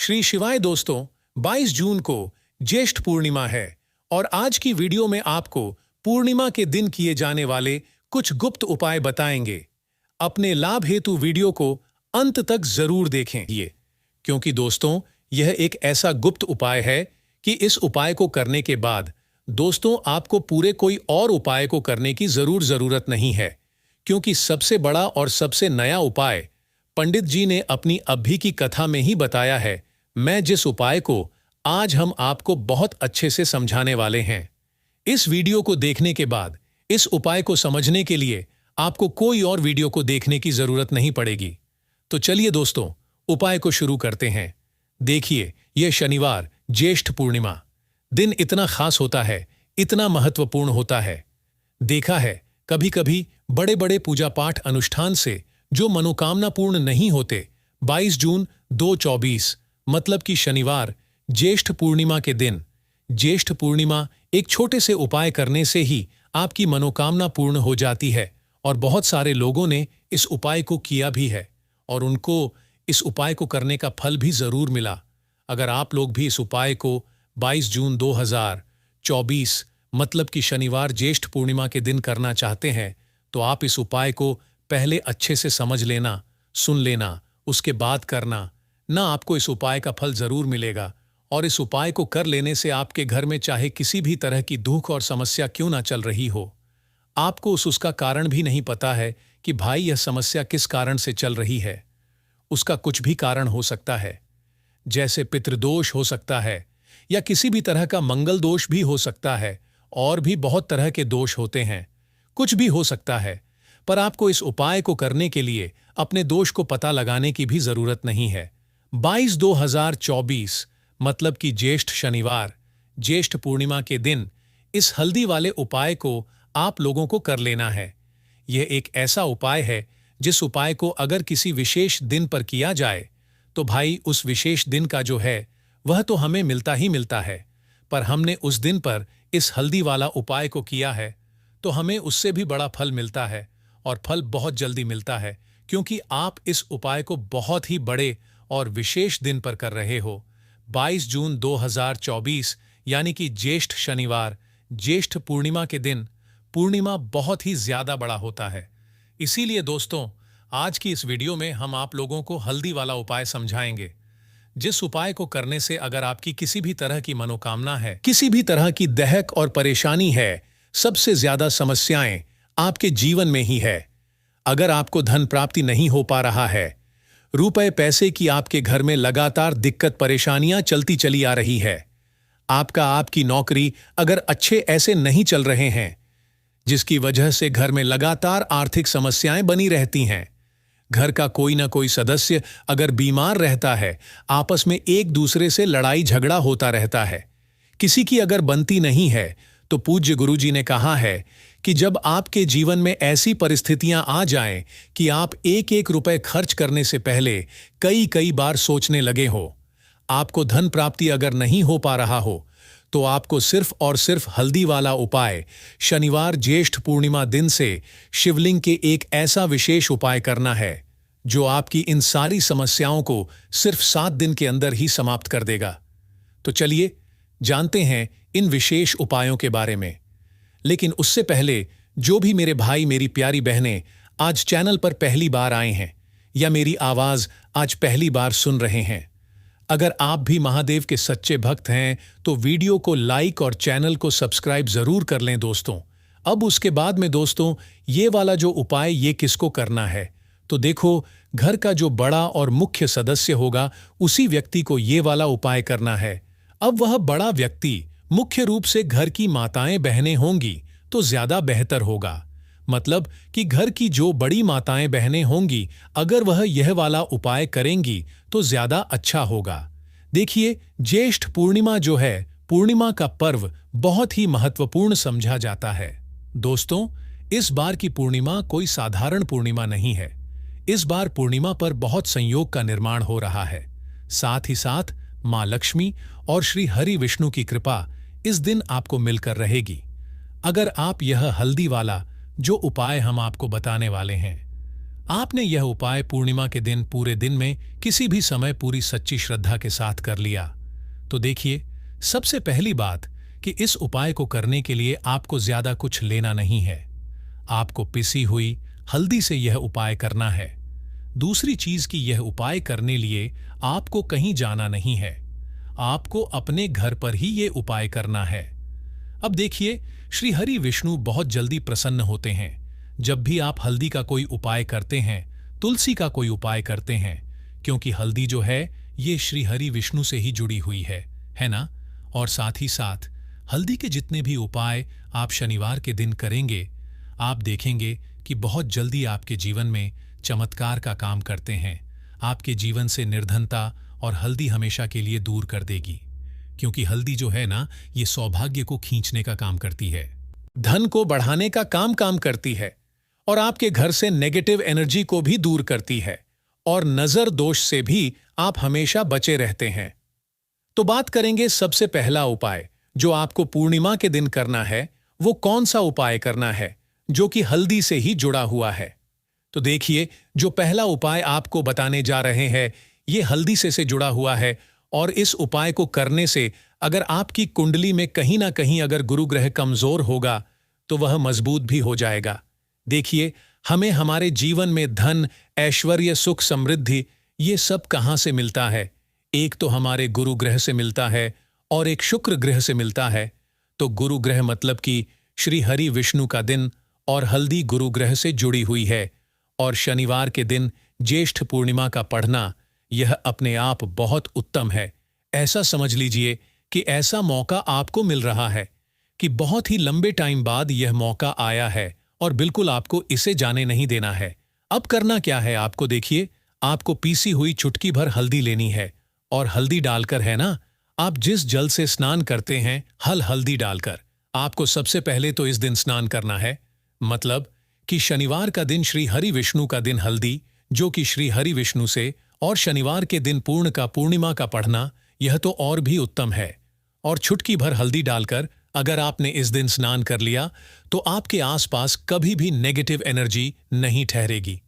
श्री शिवाय दोस्तों, 22 जून को ज्येष्ठ पूर्णिमा है और आज की वीडियो में आपको पूर्णिमा के दिन किए जाने वाले कुछ गुप्त उपाय बताएंगे। अपने लाभ हेतु वीडियो को अंत तक जरूर देखें क्योंकि दोस्तों यह एक ऐसा गुप्त उपाय है कि इस उपाय को करने के बाद दोस्तों आपको पूरे कोई और उपाय को करने की जरूरत नहीं है, क्योंकि सबसे बड़ा और सबसे नया उपाय पंडित जी ने अपनी अभी की कथा में ही बताया है। मैं जिस उपाय को आज हम आपको बहुत अच्छे से समझाने वाले हैं, इस वीडियो को देखने के बाद इस उपाय को समझने के लिए आपको कोई और वीडियो को देखने की जरूरत नहीं पड़ेगी। तो चलिए दोस्तों, उपाय को शुरू करते हैं। देखिए, यह शनिवार ज्येष्ठ पूर्णिमा दिन इतना खास होता है, इतना महत्वपूर्ण होता है। देखा है कभी कभी बड़े बड़े पूजा पाठ अनुष्ठान से जो मनोकामना पूर्ण नहीं होते, 22 जून 2024 मतलब कि शनिवार ज्येष्ठ पूर्णिमा के दिन ज्येष्ठ पूर्णिमा एक छोटे से उपाय करने से ही आपकी मनोकामना पूर्ण हो जाती है। और बहुत सारे लोगों ने इस उपाय को किया भी है और उनको इस उपाय को करने का फल भी जरूर मिला। अगर आप लोग भी इस उपाय को 22 जून 2024 मतलब कि शनिवार ज्येष्ठ पूर्णिमा के दिन करना चाहते हैं, तो आप इस उपाय को पहले अच्छे से समझ लेना, सुन लेना, उसके बाद करना ना। आपको इस उपाय का फल जरूर मिलेगा और इस उपाय को कर लेने से आपके घर में चाहे किसी भी तरह की दुख और समस्या क्यों ना चल रही हो, आपको उसका कारण भी नहीं पता है कि भाई यह समस्या किस कारण से चल रही है। उसका कुछ भी कारण हो सकता है, जैसे पितृदोष हो सकता है या किसी भी तरह का मंगल दोष भी हो सकता है, और भी बहुत तरह के दोष होते हैं, कुछ भी हो सकता है। पर आपको इस उपाय को करने के लिए अपने दोष को पता लगाने की भी जरूरत नहीं है। 22/2024 मतलब कि ज्येष्ठ शनिवार ज्येष्ठ पूर्णिमा के दिन इस हल्दी वाले उपाय को आप लोगों को कर लेना है। यह एक ऐसा उपाय है जिस उपाय को अगर किसी विशेष दिन पर किया जाए तो भाई उस विशेष दिन का जो है वह तो हमें मिलता ही मिलता है, पर हमने उस दिन पर इस हल्दी वाला उपाय को किया है तो हमें उससे भी बड़ा फल मिलता है और फल बहुत जल्दी मिलता है, क्योंकि आप इस उपाय को बहुत ही बड़े और विशेष दिन पर कर रहे हो। 22 जून 2024 यानी कि ज्येष्ठ शनिवार ज्येष्ठ पूर्णिमा के दिन पूर्णिमा बहुत ही ज्यादा बड़ा होता है। इसीलिए दोस्तों आज की इस वीडियो में हम आप लोगों को हल्दी वाला उपाय समझाएंगे, जिस उपाय को करने से अगर आपकी किसी भी तरह की मनोकामना है, किसी भी तरह की दहक और परेशानी है, सबसे ज्यादा समस्याएं आपके जीवन में ही है। अगर आपको धन प्राप्ति नहीं हो पा रहा है, रुपए पैसे की आपके घर में लगातार दिक्कत परेशानियां चलती चली आ रही है, आपकी नौकरी अगर अच्छे ऐसे नहीं चल रहे हैं, जिसकी वजह से घर में लगातार आर्थिक समस्याएं बनी रहती हैं, घर का कोई ना कोई सदस्य अगर बीमार रहता है, आपस में एक दूसरे से लड़ाई झगड़ा होता रहता है, किसी की अगर बनती नहीं है, तो पूज्य गुरुजी ने कहा है कि जब आपके जीवन में ऐसी परिस्थितियां आ जाएं कि आप एक एक रुपए खर्च करने से पहले कई बार सोचने लगे हो, आपको धन प्राप्ति अगर नहीं हो पा रहा हो, तो आपको सिर्फ और सिर्फ हल्दी वाला उपाय शनिवार ज्येष्ठ पूर्णिमा दिन से शिवलिंग के एक ऐसा विशेष उपाय करना है जो आपकी इन सारी समस्याओं को सिर्फ 7 दिन के अंदर ही समाप्त कर देगा। तो चलिए जानते हैं इन विशेष उपायों के बारे में। लेकिन उससे पहले जो भी मेरे भाई मेरी प्यारी बहनें आज चैनल पर पहली बार आए हैं या मेरी आवाज आज पहली बार सुन रहे हैं, अगर आप भी महादेव के सच्चे भक्त हैं तो वीडियो को लाइक और चैनल को सब्सक्राइब जरूर कर लें दोस्तों। अब उसके बाद में दोस्तों ये वाला जो उपाय ये किसको करना है, तो देखो घर का जो बड़ा और मुख्य सदस्य होगा उसी व्यक्ति को ये वाला उपाय करना है। अब वह बड़ा व्यक्ति मुख्य रूप से घर की माताएं बहनें होंगी तो ज्यादा बेहतर होगा, मतलब कि घर की जो बड़ी माताएं बहनें होंगी अगर वह यह वाला उपाय करेंगी तो ज्यादा अच्छा होगा। देखिए, ज्येष्ठ पूर्णिमा जो है, पूर्णिमा का पर्व बहुत ही महत्वपूर्ण समझा जाता है। दोस्तों इस बार की पूर्णिमा कोई साधारण पूर्णिमा नहीं है। इस बार पूर्णिमा पर बहुत संयोग का निर्माण हो रहा है। साथ ही साथ मां लक्ष्मी और श्री हरि विष्णु की कृपा इस दिन आपको मिलकर रहेगी। अगर आप यह हल्दी वाला जो उपाय हम आपको बताने वाले हैं आपने यह उपाय पूर्णिमा के दिन पूरे दिन में किसी भी समय पूरी सच्ची श्रद्धा के साथ कर लिया तो देखिए, सबसे पहली बात कि इस उपाय को करने के लिए आपको ज्यादा कुछ लेना नहीं है। आपको पिसी हुई हल्दी से यह उपाय करना है। दूसरी चीज कि यह उपाय करने लिए आपको कहीं जाना नहीं है। आपको अपने घर पर ही यह उपाय करना है। अब देखिए, श्री हरि विष्णु बहुत जल्दी प्रसन्न होते हैं जब भी आप हल्दी का कोई उपाय करते हैं, तुलसी का कोई उपाय करते हैं, क्योंकि हल्दी जो है ये श्री हरि विष्णु से ही जुड़ी हुई है ना। और साथ ही साथ हल्दी के जितने भी उपाय आप शनिवार के दिन करेंगे, आप देखेंगे कि बहुत जल्दी आपके जीवन में चमत्कार का काम करते हैं। आपके जीवन से निर्धनता और हल्दी हमेशा के लिए दूर कर देगी, क्योंकि हल्दी जो है ना, ये सौभाग्य को खींचने का काम करती है, धन को बढ़ाने का काम करती है, और आपके घर से नेगेटिव एनर्जी को भी दूर करती है, और नजर दोष से भी आप हमेशा बचे रहते हैं। तो बात करेंगे सबसे पहला उपाय जो आपको पूर्णिमा के दिन करना है। वो कौन सा उपाय करना है जो कि हल्दी से ही जुड़ा हुआ है। तो देखिए, जो पहला उपाय आपको बताने जा रहे हैं ये हल्दी से जुड़ा हुआ है, और इस उपाय को करने से अगर आपकी कुंडली में कहीं ना कहीं अगर गुरु ग्रह कमजोर होगा तो वह मजबूत भी हो जाएगा। देखिए, हमें हमारे जीवन में धन, ऐश्वर्य, सुख, समृद्धि ये सब कहां से मिलता है? एक तो हमारे गुरु ग्रह से मिलता है और एक शुक्र ग्रह से मिलता है। तो गुरु ग्रह मतलब कि श्री हरि विष्णु का दिन, और हल्दी गुरु ग्रह से जुड़ी हुई है। और शनिवार के दिन ज्येष्ठ पूर्णिमा का पढ़ना यह अपने आप बहुत उत्तम है। ऐसा समझ लीजिए कि ऐसा मौका आपको मिल रहा है कि बहुत ही लंबे टाइम बाद यह मौका आया है, और बिल्कुल आपको इसे जाने नहीं देना है। अब करना क्या है आपको? देखिए, आपको पीसी हुई चुटकी भर हल्दी लेनी है, और हल्दी डालकर है ना, आप जिस जल से स्नान करते हैं हल्दी डालकर आपको सबसे पहले तो इस दिन स्नान करना है। मतलब कि शनिवार का दिन श्री हरि विष्णु का दिन हल्दी, जो कि श्री हरि विष्णु से, और शनिवार के दिन पूर्णिमा का पढ़ना यह तो और भी उत्तम है। और चुटकी भर हल्दी डालकर अगर आपने इस दिन स्नान कर लिया तो आपके आसपास कभी भी नेगेटिव एनर्जी नहीं ठहरेगी,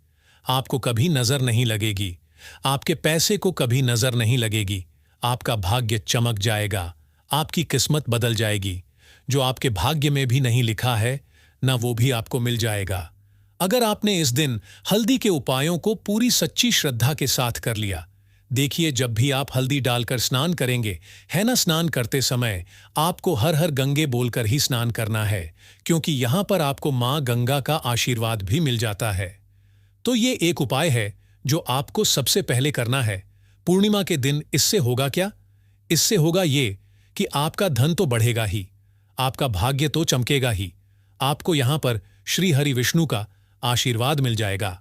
आपको कभी नजर नहीं लगेगी, आपके पैसे को कभी नजर नहीं लगेगी, आपका भाग्य चमक जाएगा, आपकी किस्मत बदल जाएगी। जो आपके भाग्य में भी नहीं लिखा है ना, वो भी आपको मिल जाएगा अगर आपने इस दिन हल्दी के उपायों को पूरी सच्ची श्रद्धा के साथ कर लिया। देखिए, जब भी आप हल्दी डालकर स्नान करेंगे, है ना, स्नान करते समय आपको हर हर गंगे बोलकर ही स्नान करना है, क्योंकि यहां पर आपको मां गंगा का आशीर्वाद भी मिल जाता है। तो ये एक उपाय है जो आपको सबसे पहले करना है पूर्णिमा के दिन। इससे होगा क्या? इससे होगा ये कि आपका धन तो बढ़ेगा ही, आपका भाग्य तो चमकेगा ही, आपको यहां पर श्री हरि विष्णु का आशीर्वाद मिल जाएगा।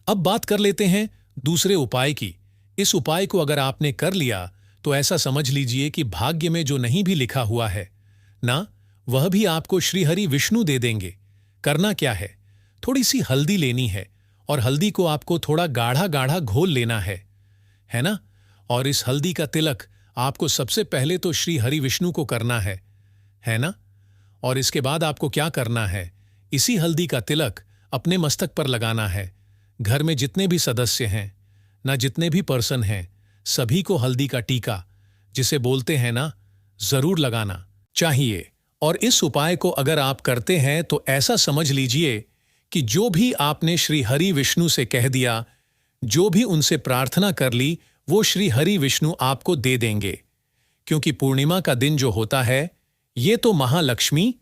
अब बात कर लेते हैं दूसरे उपाय की। इस उपाय को अगर आपने कर लिया तो ऐसा समझ लीजिए कि भाग्य में जो नहीं भी लिखा हुआ है ना, वह भी आपको श्री हरि विष्णु दे देंगे। करना क्या है? थोड़ी सी हल्दी लेनी है, और हल्दी को आपको थोड़ा गाढ़ा गाढ़ा घोल लेना है ना। और इस हल्दी का तिलक आपको सबसे पहले तो श्री हरि विष्णु को करना है ना। और इसके बाद आपको क्या करना है? इसी हल्दी का तिलक अपने मस्तक पर लगाना है। घर में जितने भी सदस्य हैं ना, जितने भी पर्सन हैं, सभी को हल्दी का टीका, जिसे बोलते हैं ना, जरूर लगाना चाहिए। और इस उपाय को अगर आप करते हैं तो ऐसा समझ लीजिए कि जो भी आपने श्री हरि विष्णु से कह दिया, जो भी उनसे प्रार्थना कर ली, वो श्री हरि विष्णु आपको दे देंगे। क्योंकि पूर्णिमा का दिन जो होता है ये तो महालक्ष्मी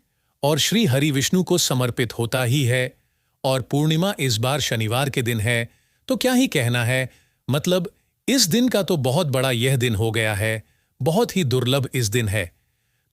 और श्री हरि विष्णु को समर्पित होता ही है, और पूर्णिमा इस बार शनिवार के दिन है, तो क्या ही कहना है। मतलब इस दिन का तो बहुत बड़ा यह दिन हो गया है, बहुत ही दुर्लभ इस दिन है।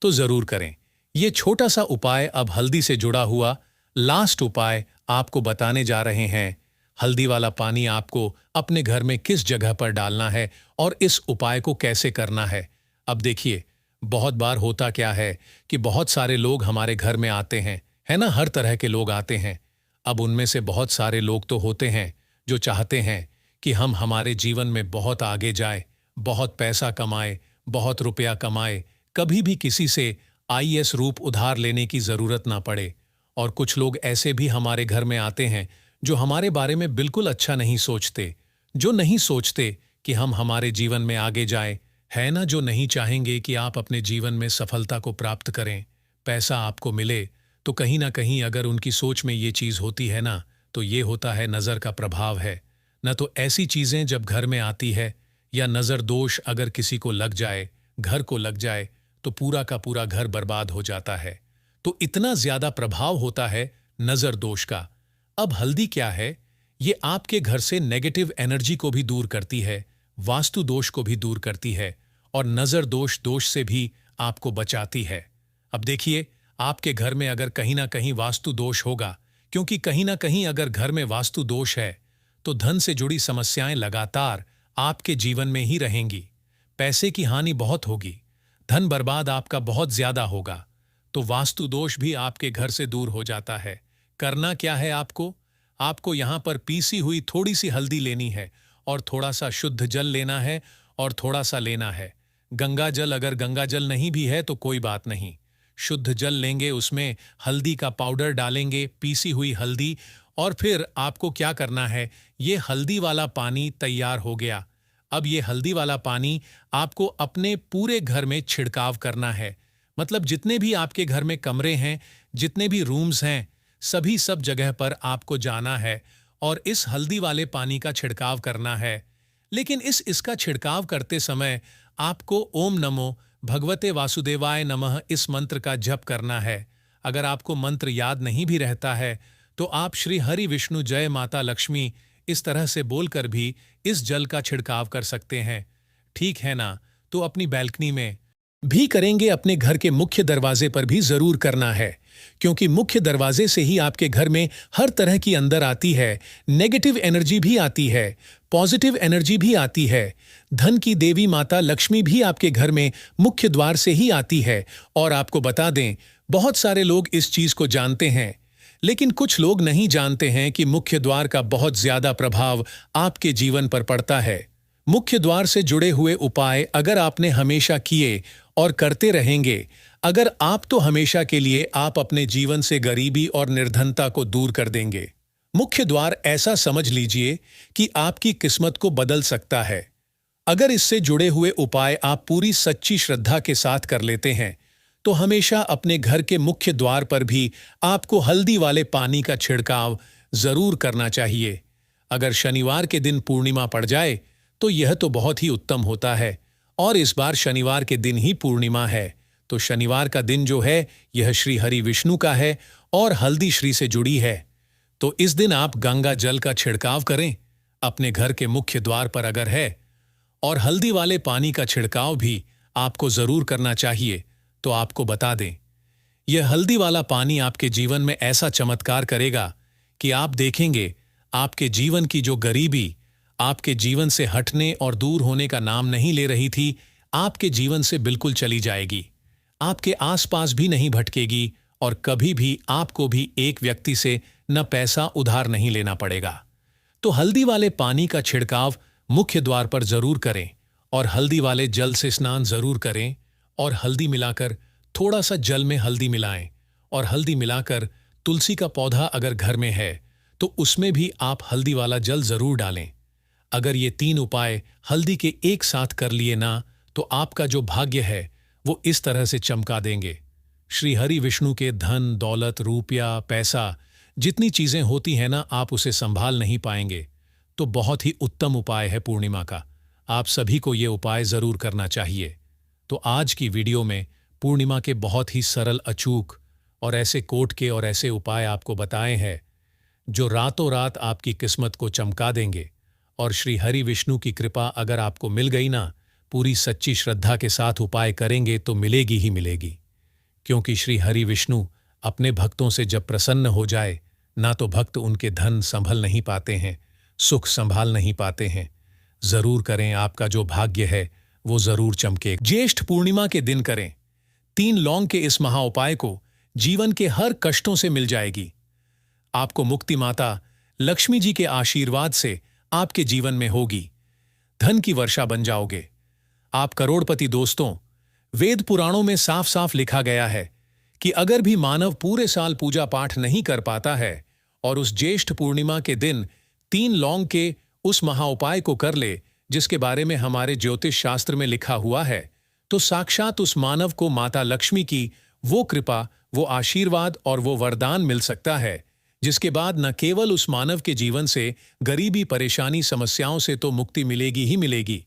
तो जरूर करें ये छोटा सा उपाय। अब हल्दी से जुड़ा हुआ लास्ट उपाय आपको बताने जा रहे हैं। हल्दी वाला पानी आपको अपने घर में किस जगह पर डालना है और इस उपाय को कैसे करना है। अब देखिए, बहुत बार होता क्या है कि बहुत सारे लोग हमारे घर में आते हैं, है ना, हर तरह के लोग आते हैं। अब उनमें से बहुत सारे लोग तो होते हैं जो चाहते हैं कि हम हमारे जीवन में बहुत आगे जाए, बहुत पैसा कमाए, बहुत रुपया कमाए, कभी भी किसी से आईएएस रूप उधार लेने की जरूरत ना पड़े। और कुछ लोग ऐसे भी हमारे घर में आते हैं जो हमारे बारे में बिल्कुल अच्छा नहीं सोचते, जो नहीं सोचते कि हम हमारे जीवन में आगे जाएं, है ना, जो नहीं चाहेंगे कि आप अपने जीवन में सफलता को प्राप्त करें, पैसा आपको मिले। तो कहीं ना कहीं अगर उनकी सोच में ये चीज होती है ना, तो ये होता है नजर का प्रभाव है। न तो ऐसी चीजें जब घर में आती है या नजर दोष अगर किसी को लग जाए, घर को लग जाए, तो पूरा का पूरा घर बर्बाद हो जाता है। तो इतना ज्यादा प्रभाव होता है नजर दोष का। अब हल्दी क्या है? ये आपके घर से नेगेटिव एनर्जी को भी दूर करती है, वास्तु दोष को भी दूर करती है और नजर दोष से भी आपको बचाती है। अब देखिए, आपके घर में अगर कहीं ना कहीं वास्तु दोष होगा, क्योंकि कहीं ना कहीं अगर घर में वास्तु दोष है तो धन से जुड़ी समस्याएं लगातार आपके जीवन में ही रहेंगी। पैसे की हानि बहुत होगी, धन बर्बाद आपका बहुत ज्यादा होगा। तो वास्तु दोष भी आपके घर से दूर हो जाता है। करना क्या है आपको? आपको यहां पर पीसी हुई थोड़ी सी हल्दी लेनी है और थोड़ा सा शुद्ध जल लेना है और थोड़ा सा लेना है गंगा जल। अगर गंगा जल नहीं भी है तो कोई बात नहीं, शुद्ध जल लेंगे, उसमें हल्दी का पाउडर डालेंगे, पीसी हुई हल्दी। और फिर आपको क्या करना है, ये हल्दी वाला पानी तैयार हो गया। अब ये हल्दी वाला पानी आपको अपने पूरे घर में छिड़काव करना है। मतलब जितने भी आपके घर में कमरे हैं, जितने भी रूम्स हैं, सभी सब जगह पर आपको जाना है और इस हल्दी वाले पानी का छिड़काव करना है। लेकिन इसका छिड़काव करते समय आपको ओम नमो भगवते वासुदेवाय नमः इस मंत्र का जप करना है। अगर आपको मंत्र याद नहीं भी रहता है तो आप श्री हरि विष्णु जय माता लक्ष्मी इस तरह से बोलकर भी इस जल का छिड़काव कर सकते हैं। ठीक है ना? तो अपनी बैल्कनी में भी करेंगे, अपने घर के मुख्य दरवाजे पर भी जरूर करना है, क्योंकि मुख्य दरवाजे से ही आपके घर में हर तरह की अंदर आती है, नेगेटिव एनर्जी भी आती है, पॉजिटिव एनर्जी भी आती है। धन की देवी माता लक्ष्मी भी आपके घर में मुख्य द्वार से ही आती है। और आपको बता दें, बहुत सारे लोग इस चीज को जानते हैं, लेकिन कुछ लोग नहीं जानते हैं कि मुख्य द्वार का बहुत ज्यादा प्रभाव आपके जीवन पर पड़ता है। मुख्य द्वार से जुड़े हुए उपाय अगर आपने हमेशा किए और करते रहेंगे, अगर आप तो हमेशा के लिए आप अपने जीवन से गरीबी और निर्धनता को दूर कर देंगे। मुख्य द्वार ऐसा समझ लीजिए कि आपकी किस्मत को बदल सकता है। अगर इससे जुड़े हुए उपाय आप पूरी सच्ची श्रद्धा के साथ कर लेते हैं तो हमेशा अपने घर के मुख्य द्वार पर भी आपको हल्दी वाले पानी का छिड़काव जरूर करना चाहिए। अगर शनिवार के दिन पूर्णिमा पड़ जाए तो यह तो बहुत ही उत्तम होता है, और इस बार शनिवार के दिन ही पूर्णिमा है। तो शनिवार का दिन जो है यह श्री हरि विष्णु का है और हल्दी श्री से जुड़ी है। तो इस दिन आप गंगा जल का छिड़काव करें अपने घर के मुख्य द्वार पर अगर है, और हल्दी वाले पानी का छिड़काव भी आपको जरूर करना चाहिए। तो आपको बता दें, यह हल्दी वाला पानी आपके जीवन में ऐसा चमत्कार करेगा कि आप देखेंगे आपके जीवन की जो गरीबी आपके जीवन से हटने और दूर होने का नाम नहीं ले रही थी, आपके जीवन से बिल्कुल चली जाएगी। आपके आसपास भी नहीं भटकेगी और कभी भी आपको भी एक व्यक्ति से न पैसा उधार नहीं लेना पड़ेगा। तो हल्दी वाले पानी का छिड़काव मुख्य द्वार पर जरूर करें और हल्दी वाले जल से स्नान जरूर करें और हल्दी मिलाकर थोड़ा सा जल में हल्दी मिलाएं और हल्दी मिलाकर तुलसी का पौधा अगर घर में है तो उसमें भी आप हल्दी वाला जल जरूर डालें। अगर ये 3 उपाय हल्दी के एक साथ कर लिए ना, तो आपका जो भाग्य है वो इस तरह से चमका देंगे। श्री हरि विष्णु के धन दौलत रुपया पैसा जितनी चीजें होती हैं ना, आप उसे संभाल नहीं पाएंगे। तो बहुत ही उत्तम उपाय है पूर्णिमा का, आप सभी को ये उपाय जरूर करना चाहिए। तो आज की वीडियो में पूर्णिमा के बहुत ही सरल, अचूक और ऐसे कोट के और ऐसे उपाय आपको बताए हैं जो रातों रात आपकी किस्मत को चमका देंगे। और श्री हरि विष्णु की कृपा अगर आपको मिल गई ना, पूरी सच्ची श्रद्धा के साथ उपाय करेंगे तो मिलेगी ही मिलेगी। क्योंकि श्री हरि विष्णु अपने भक्तों से जब प्रसन्न हो जाए ना, तो भक्त उनके धन संभल नहीं पाते हैं, सुख संभाल नहीं पाते हैं। जरूर करें, आपका जो भाग्य है वो जरूर चमके। ज्येष्ठ पूर्णिमा के दिन करें। 3 लौंग के इस महा उपाय को जीवन के हर कष्टों से मिल जाएगी। आपको मुक्ति माता लक्ष्मी जी के आशीर्वाद से आपके जीवन में होगी, धन की वर्षा बन जाओगे, आप करोड़पति। दोस्तों, वेद पुराणों में साफ साफ लिखा गया है कि अगर भी मानव पूरे साल पूजा पाठ नहीं कर पाता है और उस ज्येष्ठ पूर्णिमा के दिन 3 लौंग के उस महाउपाय को कर ले जिसके बारे में हमारे ज्योतिष शास्त्र में लिखा हुआ है, तो साक्षात उस मानव को माता लक्ष्मी की वो कृपा, वो आशीर्वाद और वो वरदान मिल सकता है, जिसके बाद न केवल उस मानव के जीवन से गरीबी, परेशानी, समस्याओं से तो मुक्ति मिलेगी ही मिलेगी,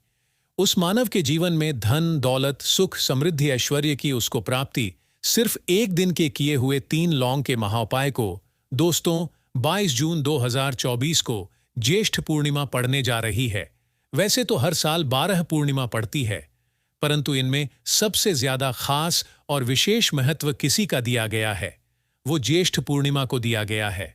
उस मानव के जीवन में धन, दौलत, सुख, समृद्धि, ऐश्वर्य की उसको प्राप्ति सिर्फ एक दिन के किए हुए 3 लौंग के महाउपाय को दोस्तों 22 जून 2024 को ज्येष्ठ पूर्णिमा पड़ने जा रही है। वैसे तो हर साल 12 पूर्णिमा पड़ती है, परंतु इनमें सबसे ज्यादा खास और विशेष महत्व किसी का दिया गया है, वो ज्येष्ठ पूर्णिमा को दिया गया है।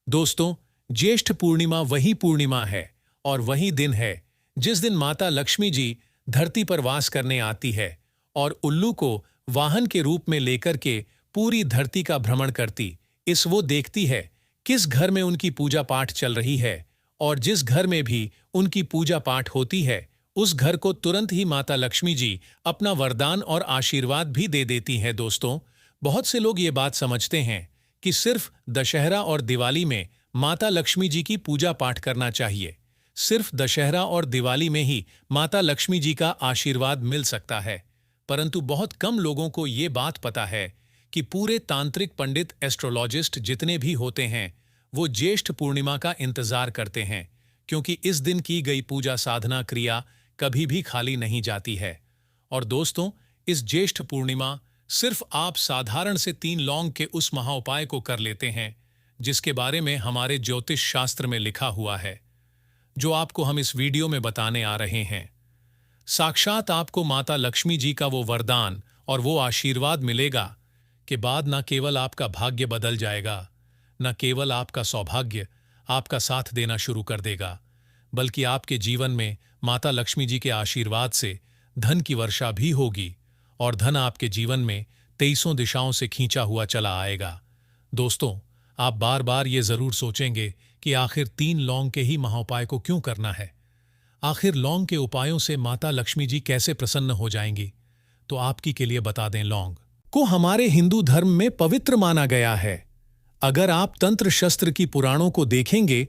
दोस्तों, ज्येष्ठ पूर्णिमा वही पूर्णिमा है और वही दिन है जिस दिन माता लक्ष्मी जी धरती पर वास करने आती है और उल्लू को वाहन के रूप में लेकर के पूरी धरती का भ्रमण करती इस वो देखती है किस घर में उनकी पूजा पाठ चल रही है, और जिस घर में भी उनकी पूजा पाठ होती है उस घर को तुरंत ही माता लक्ष्मी जी अपना वरदान और आशीर्वाद भी दे देती हैं। दोस्तों, बहुत से लोग ये बात समझते हैं कि सिर्फ दशहरा और दिवाली में माता लक्ष्मी जी की पूजा पाठ करना चाहिए, सिर्फ दशहरा और दिवाली में ही माता लक्ष्मी जी का आशीर्वाद मिल सकता है, परंतु बहुत कम लोगों को ये बात पता है कि पूरे तांत्रिक पंडित, एस्ट्रोलॉजिस्ट जितने भी होते हैं वो ज्येष्ठ पूर्णिमा का इंतजार करते हैं, क्योंकि इस दिन की गई पूजा, साधना, क्रिया कभी भी खाली नहीं जाती है। और दोस्तों, इस ज्येष्ठ पूर्णिमा सिर्फ आप साधारण से 3 लौंग के उस महाउपाय को कर लेते हैं जिसके बारे में हमारे ज्योतिष शास्त्र में लिखा हुआ है, जो आपको हम इस वीडियो में बताने आ रहे हैं। साक्षात आपको माता लक्ष्मी जी का वो वरदान और वो आशीर्वाद मिलेगा कि बाद न केवल आपका भाग्य बदल जाएगा, न केवल आपका सौभाग्य आपका साथ देना शुरू कर देगा, बल्कि आपके जीवन में माता लक्ष्मी जी के आशीर्वाद से धन की वर्षा भी होगी और धन आपके जीवन में 23 दिशाओं से खींचा हुआ चला आएगा। दोस्तों, आप बार बार ये जरूर सोचेंगे कि आखिर 3 लौंग के ही महाउपाय को क्यों करना है, आखिर लौंग के उपायों से माता लक्ष्मी जी कैसे प्रसन्न हो जाएंगी। तो आपकी के लिए बता दें, लौंग को हमारे हिंदू धर्म में पवित्र माना गया है। अगर आप तंत्र शस्त्र की पुराणों को देखेंगे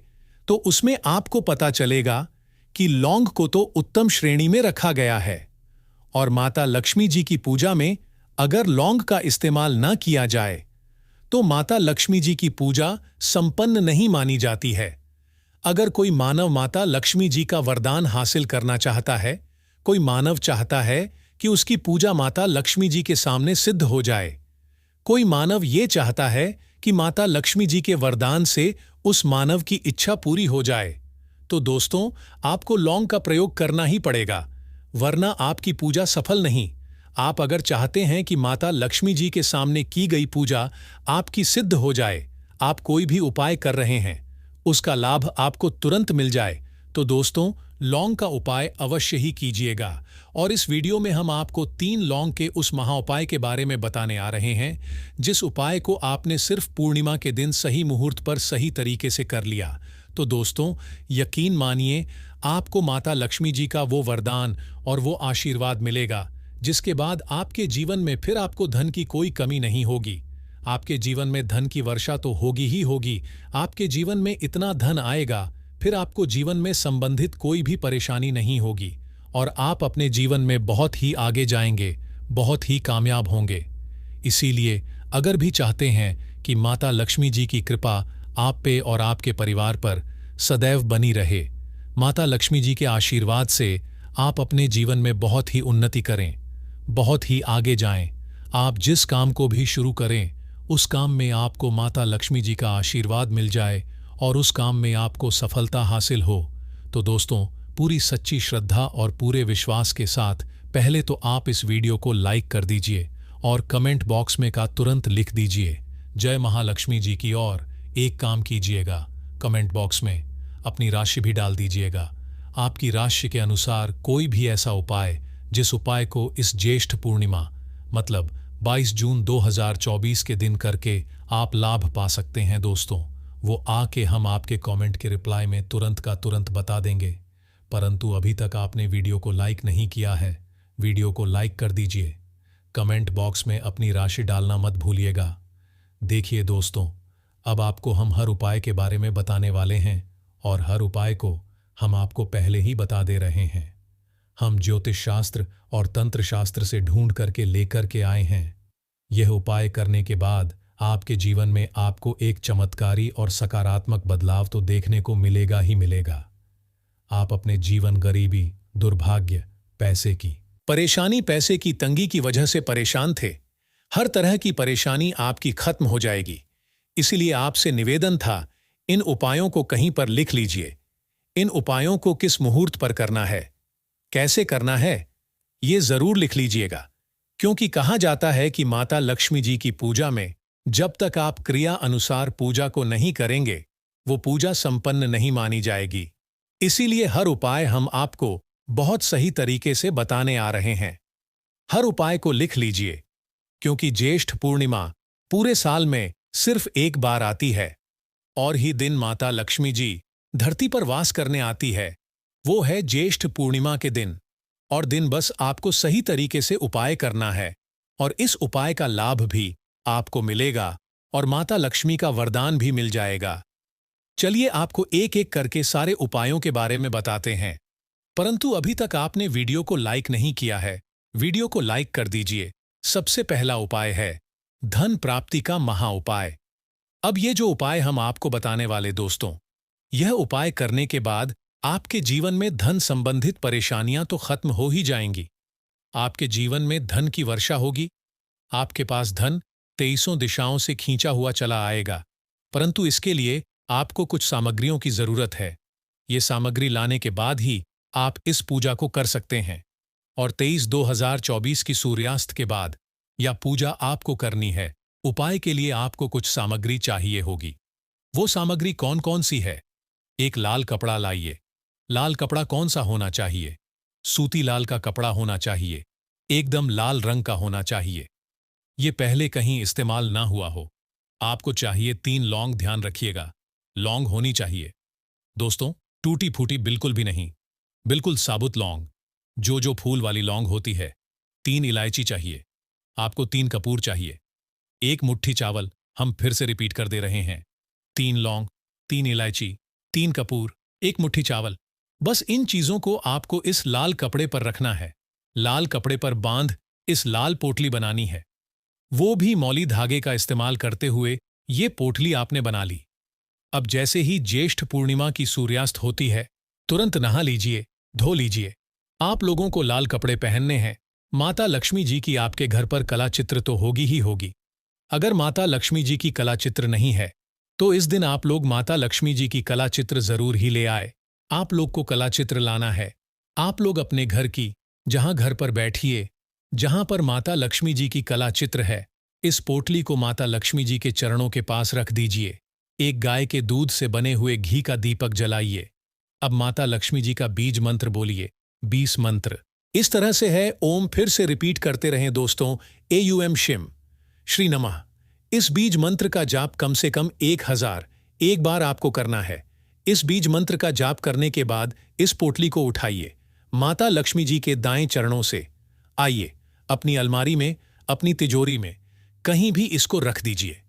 तो उसमें आपको पता चलेगा कि लौंग को तो उत्तम श्रेणी में रखा गया है, और माता लक्ष्मी जी की पूजा में अगर लौंग का इस्तेमाल न किया जाए तो माता लक्ष्मी जी की पूजा संपन्न नहीं मानी जाती है। अगर कोई मानव माता लक्ष्मी जी का वरदान हासिल करना चाहता है, कोई मानव चाहता है कि उसकी पूजा माता लक्ष्मी जी के सामने सिद्ध हो जाए, कोई मानव ये चाहता है कि माता लक्ष्मी जी के वरदान से उस मानव की इच्छा पूरी हो जाए, तो दोस्तों आपको लौंग का प्रयोग करना ही पड़ेगा, वरना आपकी पूजा सफल नहीं। आप अगर चाहते हैं कि माता लक्ष्मी जी के सामने की गई पूजा आपकी सिद्ध हो जाए, आप कोई भी उपाय कर रहे हैं उसका लाभ आपको तुरंत मिल जाए, तो दोस्तों लौंग का उपाय अवश्य ही कीजिएगा। और इस वीडियो में हम आपको 3 लौंग के उस महाउपाय के बारे में बताने आ रहे हैं जिस उपाय को आपने सिर्फ पूर्णिमा के दिन सही मुहूर्त पर सही तरीके से कर लिया, तो दोस्तों यकीन मानिए आपको माता लक्ष्मी जी का वो वरदान और वो आशीर्वाद मिलेगा जिसके बाद आपके जीवन में फिर आपको धन की कोई कमी नहीं होगी। आपके जीवन में धन की वर्षा तो होगी ही होगी, आपके जीवन में इतना धन आएगा फिर आपको जीवन में संबंधित कोई भी परेशानी नहीं होगी और आप अपने जीवन में बहुत ही आगे जाएंगे, बहुत ही कामयाब होंगे। इसीलिए अगर भी चाहते हैं कि माता लक्ष्मी जी की कृपा आप पे और आपके परिवार पर सदैव बनी रहे, माता लक्ष्मी जी के आशीर्वाद से आप अपने जीवन में बहुत ही उन्नति करें, बहुत ही आगे जाएं, आप जिस काम को भी शुरू करें उस काम में आपको माता लक्ष्मी जी का आशीर्वाद मिल जाए और उस काम में आपको सफलता हासिल हो, तो दोस्तों पूरी सच्ची श्रद्धा और पूरे विश्वास के साथ पहले तो आप इस वीडियो को लाइक कर दीजिए और कमेंट बॉक्स में का तुरंत लिख दीजिए जय महालक्ष्मी जी की। और एक काम कीजिएगा, कमेंट बॉक्स में अपनी राशि भी डाल दीजिएगा। आपकी राशि के अनुसार कोई भी ऐसा उपाय जिस उपाय को इस ज्येष्ठ पूर्णिमा मतलब 22 जून 2024 के दिन करके आप लाभ पा सकते हैं दोस्तों, वो आके हम आपके कमेंट के रिप्लाई में तुरंत का तुरंत बता देंगे। परंतु अभी तक आपने वीडियो को लाइक नहीं किया है, वीडियो को लाइक कर दीजिए, कमेंट बॉक्स में अपनी राशि डालना मत भूलिएगा। देखिए दोस्तों, अब आपको हम हर उपाय के बारे में बताने वाले हैं और हर उपाय को हम आपको पहले ही बता दे रहे हैं। हम ज्योतिष शास्त्र और तंत्र शास्त्र से ढूंढ करके लेकर के आए हैं। यह उपाय करने के बाद आपके जीवन में आपको एक चमत्कारी और सकारात्मक बदलाव तो देखने को मिलेगा ही मिलेगा। आप अपने जीवन गरीबी, दुर्भाग्य, पैसे की परेशानी, पैसे की तंगी की वजह से परेशान थे, हर तरह की परेशानी आपकी खत्म हो जाएगी। इसीलिए आपसे निवेदन था, इन उपायों को कहीं पर लिख लीजिए। इन उपायों को किस मुहूर्त पर करना है, कैसे करना है, ये जरूर लिख लीजिएगा, क्योंकि कहा जाता है कि माता लक्ष्मी जी की पूजा में जब तक आप क्रिया अनुसार पूजा को नहीं करेंगे, वो पूजा संपन्न नहीं मानी जाएगी। इसीलिए हर उपाय हम आपको बहुत सही तरीके से बताने आ रहे हैं। हर उपाय को लिख लीजिए, क्योंकि ज्येष्ठ पूर्णिमा पूरे साल में सिर्फ एक बार आती है और ही दिन माता लक्ष्मी जी धरती पर वास करने आती है, वो है ज्येष्ठ पूर्णिमा के दिन। और दिन बस आपको सही तरीके से उपाय करना है और इस उपाय का लाभ भी आपको मिलेगा और माता लक्ष्मी का वरदान भी मिल जाएगा। चलिए आपको एक एक करके सारे उपायों के बारे में बताते हैं। परंतु अभी तक आपने वीडियो को लाइक नहीं किया है, वीडियो को लाइक कर दीजिए। सबसे पहला उपाय है धन प्राप्ति का महा उपाय। अब ये जो उपाय हम आपको बताने वाले दोस्तों, यह उपाय करने के बाद आपके जीवन में धन संबंधित परेशानियां तो खत्म हो ही जाएंगी। आपके जीवन में धन की वर्षा होगी। आपके पास धन 23 दिशाओं से खींचा हुआ चला आएगा। परंतु इसके लिए आपको कुछ सामग्रियों की जरूरत है। ये सामग्री लाने के बाद ही आप इस पूजा को कर सकते हैं। और 23/2024 की सूर्यास्त के बाद यह पूजा आपको करनी है। उपाय के लिए आपको कुछ सामग्री चाहिए होगी। वो सामग्री कौन कौन सी है? एक लाल कपड़ा लाइए। लाल कपड़ा कौन सा होना चाहिए? सूती लाल का कपड़ा होना चाहिए, एकदम लाल रंग का होना चाहिए। ये पहले कहीं इस्तेमाल ना हुआ हो। आपको चाहिए 3 लौंग, ध्यान रखिएगा, लौंग होनी चाहिए दोस्तों, टूटी फूटी बिल्कुल भी नहीं, बिल्कुल साबुत लौंग, जो फूल वाली लौंग होती है। 3 इलायची चाहिए आपको, 3 कपूर चाहिए, 1 मुट्ठी चावल। हम फिर से रिपीट कर दे रहे हैं, 3 लौंग, 3 इलायची, 3 कपूर, 1 मुट्ठी चावल। बस इन चीजों को आपको इस लाल कपड़े पर रखना है। लाल कपड़े पर बांध इस लाल पोटली बनानी है, वो भी मौली धागे का इस्तेमाल करते हुए। ये पोटली आपने बना ली। अब जैसे ही ज्येष्ठ पूर्णिमा की सूर्यास्त होती है, तुरंत नहा लीजिए, धो लीजिए। आप लोगों को लाल कपड़े पहनने हैं। माता लक्ष्मी जी की आपके घर पर कला चित्र तो होगी ही होगी। अगर माता लक्ष्मी जी की कला चित्र नहीं है, तो इस दिन आप लोग माता लक्ष्मी जी की कला चित्र जरूर ही ले आए। आप लोग को कला चित्र लाना है। आप लोग अपने घर की, जहां घर पर बैठिए, जहां पर माता लक्ष्मी जी की कला चित्र है, इस पोटली को माता लक्ष्मी जी के चरणों के पास रख दीजिए। एक गाय के दूध से बने हुए घी का दीपक जलाइए। अब माता लक्ष्मी जी का बीज मंत्र बोलिए, 20 मंत्र। इस तरह से है, ओम फिर से रिपीट करते रहें दोस्तों, AUM शिम श्री नमः। इस बीज मंत्र का जाप कम से कम 1000 एक बार आपको करना है। इस बीज मंत्र का जाप करने के बाद इस पोटली को उठाइए, माता लक्ष्मी जी के दाएं चरणों से आइए, अपनी अलमारी में, अपनी तिजोरी में, कहीं भी इसको रख दीजिए।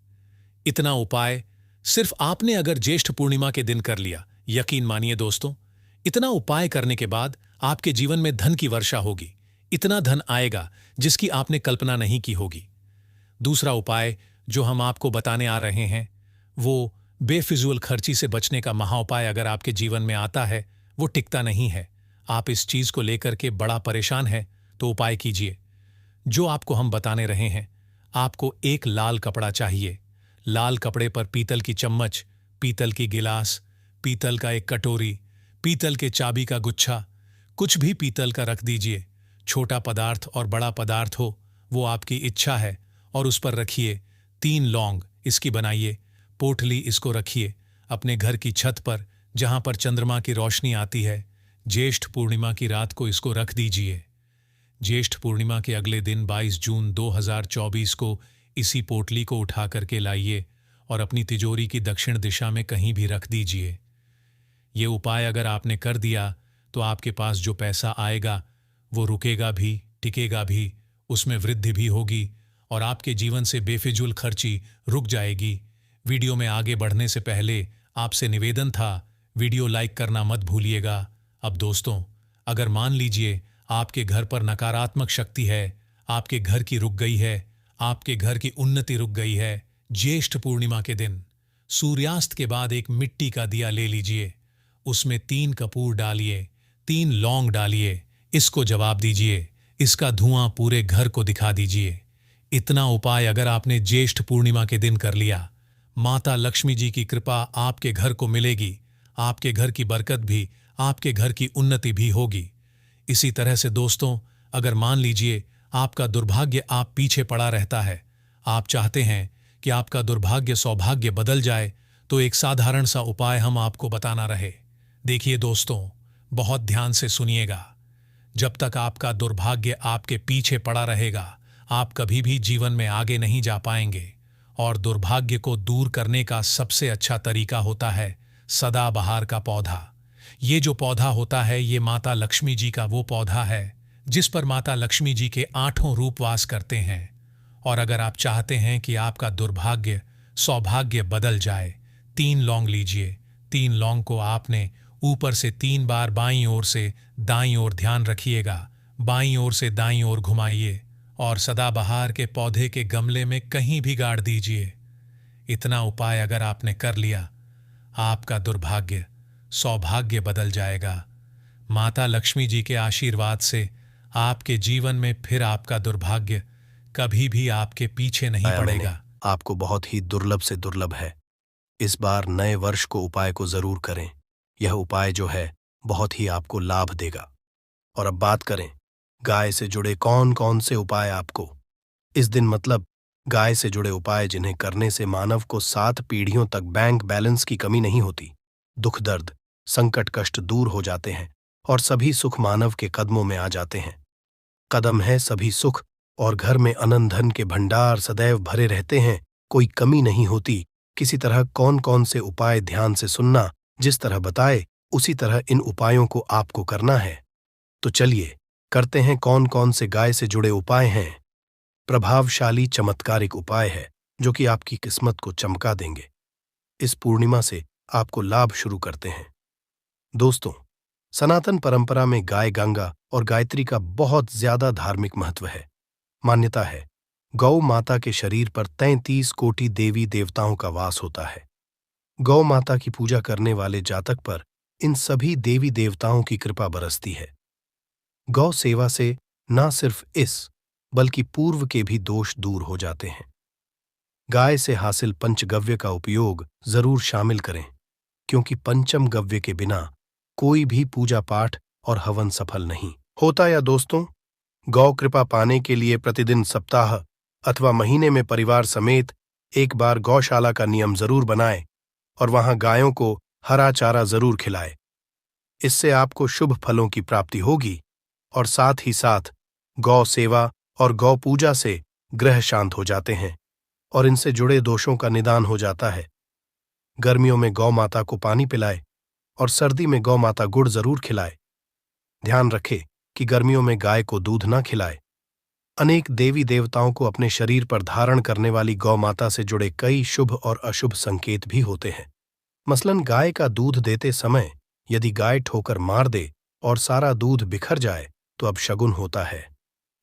इतना उपाय सिर्फ आपने अगर ज्येष्ठ पूर्णिमा के दिन कर लिया, यकीन मानिए दोस्तों, इतना उपाय करने के बाद आपके जीवन में धन की वर्षा होगी। इतना धन आएगा जिसकी आपने कल्पना नहीं की होगी। दूसरा उपाय जो हम आपको बताने आ रहे हैं, वो बेफिजूल खर्ची से बचने का महाउपाय अगर आपके जीवन में आता है, वो टिकता नहीं है। आप इस चीज को लेकर के बड़ा परेशान है, तो उपाय कीजिए। जो आपको हम बताने रहे हैं, आपको एक लाल कपड़ा चाहिए। लाल कपड़े पर पीतल की चम्मच, पीतल की गिलास, पीतल का एक कटोरी, पीतल के चाबी का गुच्छा, कुछ भी पीतल का रख दीजिए। छोटा पदार्थ और बड़ा पदार्थ हो, वो आपकी इच्छा है, और उस पर रखिए 3 लौंग, इसकी बनाइए पोटली। इसको रखिए अपने घर की छत पर, जहां पर चंद्रमा की रोशनी आती है। ज्येष्ठ पूर्णिमा की रात को इसको रख दीजिए। ज्येष्ठ पूर्णिमा के अगले दिन 22 जून 2024 को इसी पोटली को उठा करके लाइए और अपनी तिजोरी की दक्षिण दिशा में कहीं भी रख दीजिए। ये उपाय अगर आपने कर दिया, तो आपके पास जो पैसा आएगा वो रुकेगा भी, टिकेगा भी, उसमें वृद्धि भी होगी और आपके जीवन से बेफिजूल खर्ची रुक जाएगी। वीडियो में आगे बढ़ने से पहले आपसे निवेदन था, वीडियो लाइक करना मत भूलिएगा। अब दोस्तों, अगर मान लीजिए आपके घर पर नकारात्मक शक्ति है, आपके घर की रुक गई है, आपके घर की उन्नति रुक गई है, ज्येष्ठ पूर्णिमा के दिन सूर्यास्त के बाद एक मिट्टी का दिया ले लीजिए, उसमें 3 कपूर डालिए, 3 लौंग डालिए, इसको जवाब दीजिए, इसका धुआं पूरे घर को दिखा दीजिए। इतना उपाय अगर आपने ज्येष्ठ पूर्णिमा के दिन कर लिया, माता लक्ष्मी जी की कृपा आपके घर को मिलेगी, आपके घर की बरकत भी, आपके घर की उन्नति भी होगी। इसी तरह से दोस्तों, अगर मान लीजिए आपका दुर्भाग्य आप पीछे पड़ा रहता है, आप चाहते हैं कि आपका दुर्भाग्य सौभाग्य बदल जाए, तो एक साधारण सा उपाय हम आपको बताना रहे। देखिए दोस्तों, बहुत ध्यान से सुनिएगा। जब तक आपका दुर्भाग्य आपके पीछे पड़ा रहेगा, आप कभी भी जीवन में आगे नहीं जा पाएंगे। और दुर्भाग्य को दूर करने का सबसे अच्छा तरीका होता है सदाबहार का पौधा। ये जो पौधा होता है, ये माता लक्ष्मी जी का वो पौधा है जिस पर माता लक्ष्मी जी के 8 रूप वास करते हैं। और अगर आप चाहते हैं कि आपका दुर्भाग्य सौभाग्य बदल जाए, 3 लौंग लीजिए। 3 लौंग को आपने ऊपर से 3 बार बाईं ओर से दाईं ओर, ध्यान रखिएगा, बाईं ओर से दाईं ओर घुमाइए और सदाबहार के पौधे के गमले में कहीं भी गाड़ दीजिए। इतना उपाय अगर आपने कर लिया, आपका दुर्भाग्य सौभाग्य बदल जाएगा। माता लक्ष्मी जी के आशीर्वाद से आपके जीवन में फिर आपका दुर्भाग्य कभी भी आपके पीछे नहीं पड़ेगा। आपको बहुत ही दुर्लभ से दुर्लभ है। इस बार नए वर्ष को उपाय को जरूर करें। यह उपाय जो है बहुत ही आपको लाभ देगा। और अब बात करें गाय से जुड़े कौन कौन से उपाय आपको इस दिन, मतलब गाय से जुड़े उपाय जिन्हें करने से मानव को 7 पीढ़ियों तक बैंक बैलेंस की कमी नहीं होती, दुख दर्द संकट कष्ट दूर हो जाते हैं और सभी सुख मानव के कदमों में आ जाते हैं। कदम है सभी सुख और घर में अनंत धन के भंडार सदैव भरे रहते हैं, कोई कमी नहीं होती। किसी तरह कौन कौन से उपाय ध्यान से सुनना, जिस तरह बताए उसी तरह इन उपायों को आपको करना है। तो चलिए करते हैं कौन कौन से गाय से जुड़े उपाय हैं। प्रभावशाली चमत्कारिक उपाय है जो कि आपकी किस्मत को चमका देंगे। इस पूर्णिमा से आपको लाभ शुरू करते हैं। दोस्तों, सनातन परंपरा में गाय गंगा और गायत्री का बहुत ज्यादा धार्मिक महत्व है। मान्यता है गौ माता के शरीर पर 33 कोटि देवी देवताओं का वास होता है। गौ माता की पूजा करने वाले जातक पर इन सभी देवी देवताओं की कृपा बरसती है। गौ सेवा से न सिर्फ इस बल्कि पूर्व के भी दोष दूर हो जाते हैं। गाय से हासिल पंचगव्य का उपयोग जरूर शामिल करें, क्योंकि पंचम गव्य के बिना कोई भी पूजा पाठ और हवन सफल नहीं होता। या दोस्तों, गौ कृपा पाने के लिए प्रतिदिन सप्ताह अथवा महीने में परिवार समेत एक बार गौशाला का नियम जरूर बनाएं और वहां गायों को हरा चारा जरूर खिलाएं। इससे आपको शुभ फलों की प्राप्ति होगी और साथ ही साथ गौ सेवा और गौ पूजा से ग्रह शांत हो जाते हैं और इनसे जुड़े दोषों का निदान हो जाता है। गर्मियों में गौ माता को पानी पिलाए और सर्दी में गौ माता गुड़ जरूर खिलाए। ध्यान रखें कि गर्मियों में गाय को दूध न खिलाए। अनेक देवी देवताओं को अपने शरीर पर धारण करने वाली गौ माता से जुड़े कई शुभ और अशुभ संकेत भी होते हैं। मसलन गाय का दूध देते समय यदि गाय ठोकर मार दे और सारा दूध बिखर जाए तो अपशगुन होता है।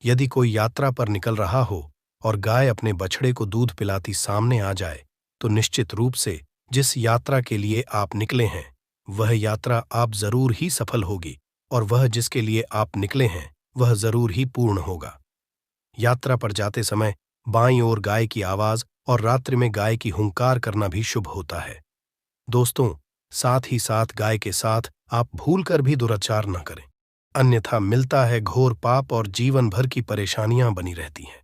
यदि कोई यात्रा पर निकल रहा हो और गाय अपने बछड़े को दूध पिलाती सामने आ जाए तो निश्चित रूप से जिस यात्रा के लिए आप निकले हैं वह यात्रा आप जरूर ही सफल होगी और वह जिसके लिए आप निकले हैं वह जरूर ही पूर्ण होगा। यात्रा पर जाते समय बाईं ओर गाय की आवाज और रात्रि में गाय की हुंकार करना भी शुभ होता है। दोस्तों, साथ ही साथ गाय के साथ आप भूलकर भी दुराचार न करें, अन्यथा मिलता है घोर पाप और जीवन भर की परेशानियां बनी रहती हैं।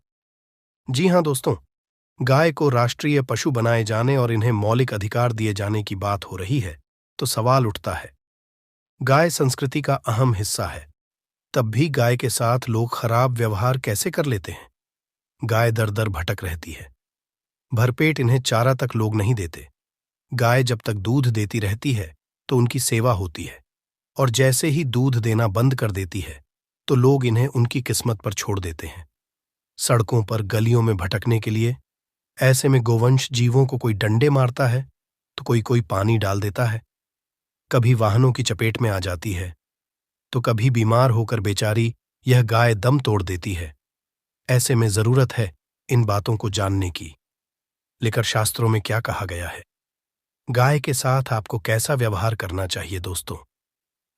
जी हां दोस्तों, गाय को राष्ट्रीय पशु बनाए जाने और इन्हें मौलिक अधिकार दिए जाने की बात हो रही है तो सवाल उठता है, गाय संस्कृति का अहम हिस्सा है, तब भी गाय के साथ लोग खराब व्यवहार कैसे कर लेते हैं। गाय दर दर भटक रहती है, भरपेट इन्हें चारा तक लोग नहीं देते। गाय जब तक दूध देती रहती है तो उनकी सेवा होती है और जैसे ही दूध देना बंद कर देती है तो लोग इन्हें उनकी किस्मत पर छोड़ देते हैं। सड़कों पर गलियों में भटकने के लिए ऐसे में गोवंश जीवों को कोई डंडे मारता है तो कोई कोई पानी डाल देता है, कभी वाहनों की चपेट में आ जाती है तो कभी बीमार होकर बेचारी यह गाय दम तोड़ देती है। ऐसे में जरूरत है इन बातों को जानने की। लेकर शास्त्रों में क्या कहा गया है, गाय के साथ आपको कैसा व्यवहार करना चाहिए दोस्तों।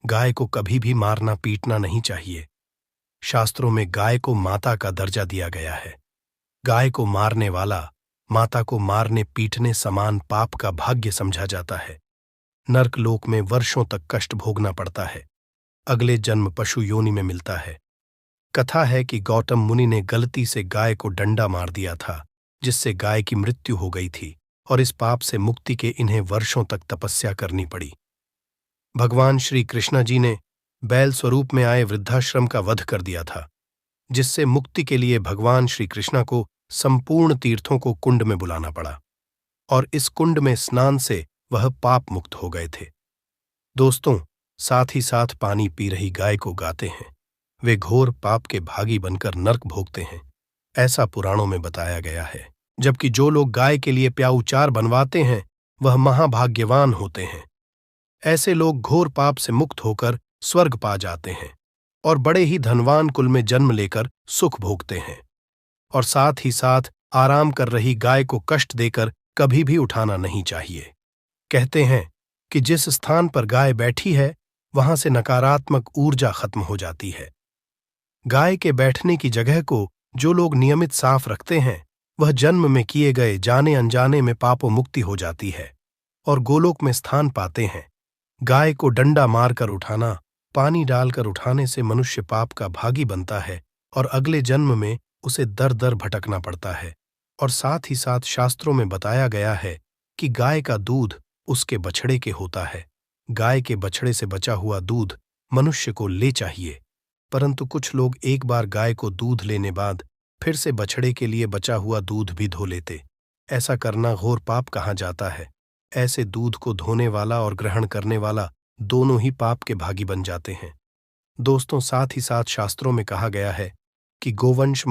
गाय को कभी भी मारना पीटना नहीं चाहिए। शास्त्रों में गाय को माता का दर्जा दिया गया है। गाय को मारने वाला माता को मारने पीटने समान पाप का भाग्य समझा जाता है। नर्क लोक में वर्षों तक कष्ट भोगना पड़ता है। अगले जन्म पशु योनि में मिलता है। कथा है कि गौतम मुनि ने गलती से गाय को डंडा मार दिया था, जिससे गाय की मृत्यु हो गई थी और इस पाप से मुक्ति के इन्हें वर्षों तक तपस्या करनी पड़ी। भगवान श्री कृष्ण जी ने बैल स्वरूप में आए वृद्धाश्रम का वध कर दिया था, जिससे मुक्ति के लिए भगवान श्री कृष्ण को संपूर्ण तीर्थों को कुंड में बुलाना पड़ा और इस कुंड में स्नान से वह पाप मुक्त हो गए थे। दोस्तों, साथ ही साथ पानी पी रही गाय को गाते हैं, वे घोर पाप के भागी बनकर नर्क भोगते हैं, ऐसा पुराणों में बताया गया है। जबकि जो लोग गाय के लिए प्याऊचार बनवाते हैं वह महाभाग्यवान होते हैं। ऐसे लोग घोर पाप से मुक्त होकर स्वर्ग पा जाते हैं और बड़े ही धनवान कुल में जन्म लेकर सुख भोगते हैं। और साथ ही साथ आराम कर रही गाय को कष्ट देकर कभी भी उठाना नहीं चाहिए। कहते हैं कि जिस स्थान पर गाय बैठी है वहां से नकारात्मक ऊर्जा खत्म हो जाती है। गाय के बैठने की जगह को जो लोग नियमित साफ रखते हैं वह जन्म में किए गए जाने अनजाने में पापों मुक्ति हो जाती है और गोलोक में स्थान पाते हैं। गाय को डंडा मारकर उठाना, पानी डालकर उठाने से मनुष्य पाप का भागी बनता है और अगले जन्म में उसे दर दर भटकना पड़ता है। और साथ ही साथ शास्त्रों में बताया गया है कि गाय का दूध उसके बछड़े के होता है। गाय के बछड़े से बचा हुआ दूध मनुष्य को ले चाहिए, परंतु कुछ लोग एक बार गाय को दूध लेने बाद फिर से बछड़े के लिए बचा हुआ दूध भी धो लेते। ऐसा करना घोर पाप कहा जाता है। ऐसे दूध को धोने वाला और ग्रहण करने वाला दोनों ही पाप के भागी बन जाते हैं। दोस्तों, साथ ही साथ शास्त्रों में कहा गया है कि गोवंश